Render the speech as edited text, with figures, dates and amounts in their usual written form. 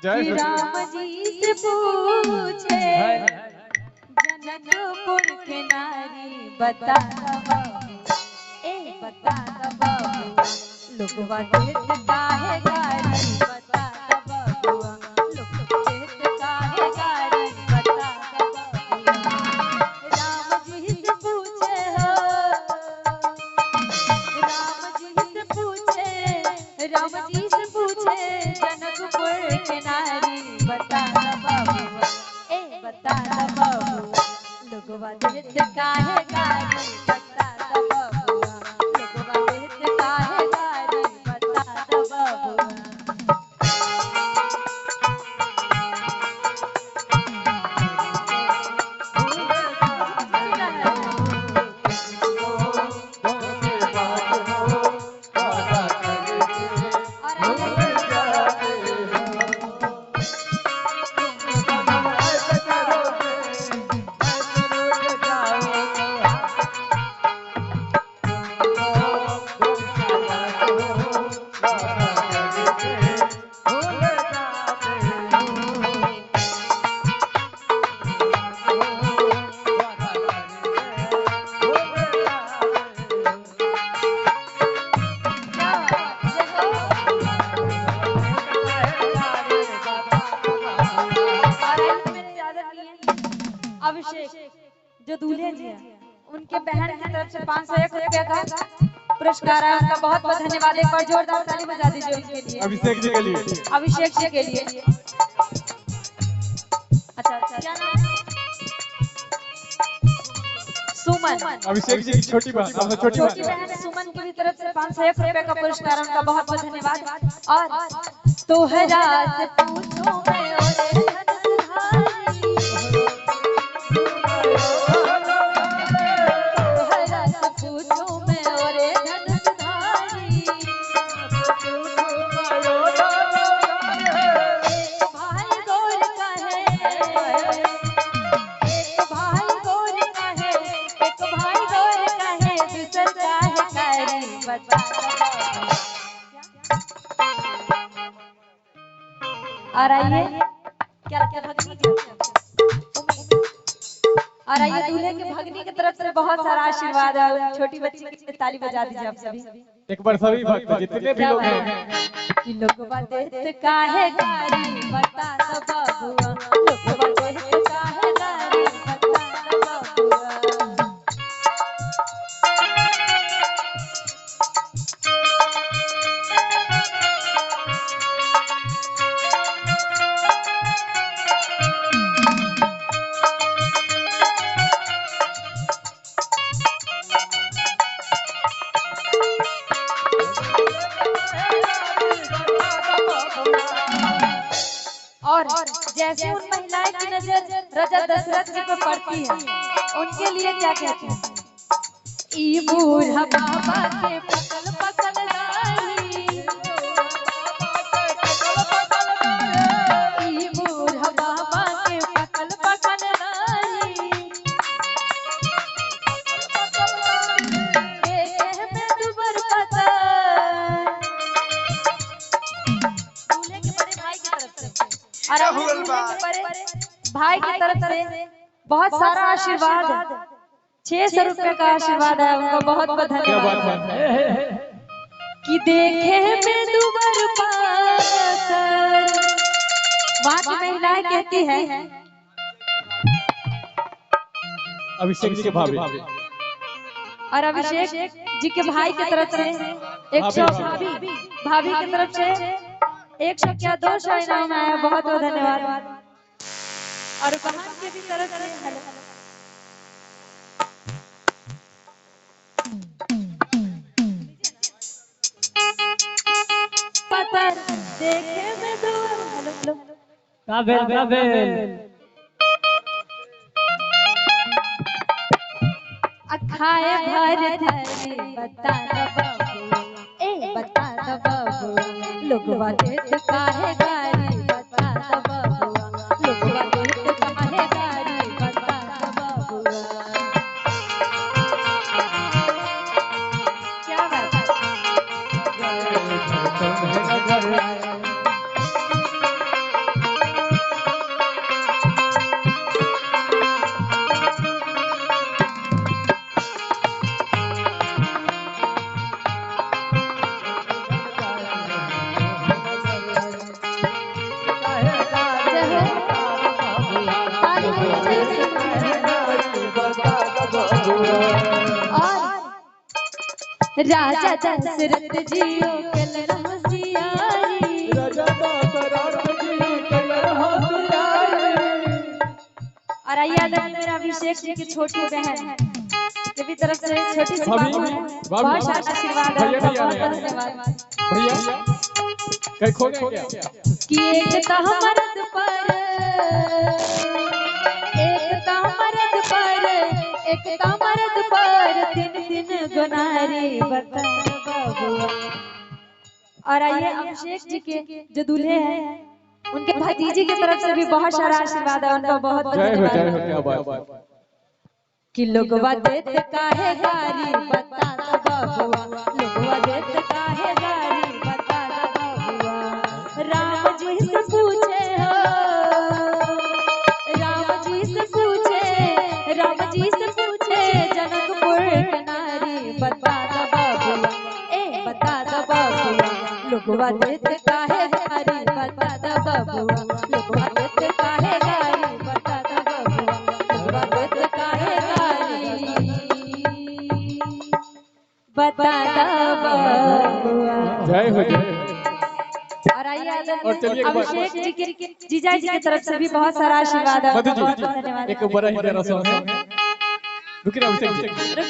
जय कि राम जी से पूछे जनकपुर के नारी बता बता लोगवा देत काहे गारी बता लोग देत काहे गारी बता राम जी से पूछे हो राम जी से पूछे जनकपुर के नारी बता बता लोगवा देत काहे गारी बता लोगवा देत काहे गारी बता बबुआ अभिषेक जो दूल्हे जी हैं उनके बहन की तरफ से 501 रुपया का पुरस्कार है। उनका बहुत बहुत धन्यवाद। एक बार जोरदार ताली बजा दीजिए उनके लिए, अभिषेक जी के लिए। अभिषेक जी के लिए। अच्छा क्या नाम है? सुमन। अभिषेक जी की छोटी बहन, छोटी बहन सुमन की तरफ से 501 रुपया का पुरस्कार। उनका बहुत बहुत धन्यवाद। और तोहरा से पूछो मैं और और आइए क्या क्या भगनी की और आइए दूल्हे के भगनी की तरफ से बहुत सारा आशीर्वाद है। छोटी बच्ची के लिए ताली बजा दीजिए आप सभी। एक बार सभी भक्त जितने भी लोग हैं कि लोगवा देत काहे गारी बता बबुआ लोगवा देत काहे गारी बता बबुआ और जैसे उन महिलाएं की नजर राजा दशरथ जी पर पड़ती है उनके लिए क्या कहते हैं? ई बूढ़ा बाबा के पकल पकल दाई ई बूढ़ा बाबा के पकल पकल दाई एक में दुबर पता दूल्हे के बड़े भाई की तरफ से भाई की तरफ से बहुत सारा आशीर्वाद 600 रुपए का आशीर्वाद है। उनको बहुत बहुत धन्यवाद। कि देखे में दुबर पाकर वहाँ की महिलाएं कहती है अभिषेक जी के भाभी और अभिषेक जी के भाई की तरफ से 100 भाभी की तरफ से 100 क्या 200 इनाम आया। बहुत बहुत धन्यवाद। और बहन के भी तरफ से पता देखे में दूर काबिल अखाए भर धरी बता बबुआ लोगवा देत काहे गारी बता बबुआ लोगवा देत काहे गारी बता बबुआ। क्या बात राजा दशरथ जियो कलन होशियारी। राजा दशरथ जी कलन होशियारी। और आइए आदरणीय मेरा अभिषेक जी की छोटी बहन के भी तरफ से छोटी सी बाबू है, बहुत सारा आशीर्वाद है, बहुत बहुत धन्यवाद भैया कहीं खो गए क्या? कि एक मर्द पर दिन दिन गुनारी बता बाबुआ। और आइए अभिषेक जी के जो दूल्हे हैं उनके भतीजी की तरफ से भी बहुत सारा आशीर्वाद है, उनका बहुत बहुत जय हो धन्यवाद। क्या बात। कि लोगवा देत काहे गारी बता दो बाबुआ, लोगवा देत काहे गारी बता दो बाबुआ। राम जी से पूछे हो, राम जी से पूछे, राम जी से पूछे जनकपुर के नारी बता दो बाबुआ, ए बता दो बाबुआ। लोगवा देत काहे गारी बता दो बाबुआ, लोगवा देत काहे गारी बता दो बाबुआ, लोगवा देत काहे बता दो बाबुआ। जय हो जय। और आइए और चलिए अभिषेक जी के जीजा जी की तरफ से भी बहुत सारा आशीर्वाद है, मधु बहुत जी बहुत धन्यवाद। एक बड़ा ही प्यारा सॉन्ग है। रुकिए अभिषेक जी। रुक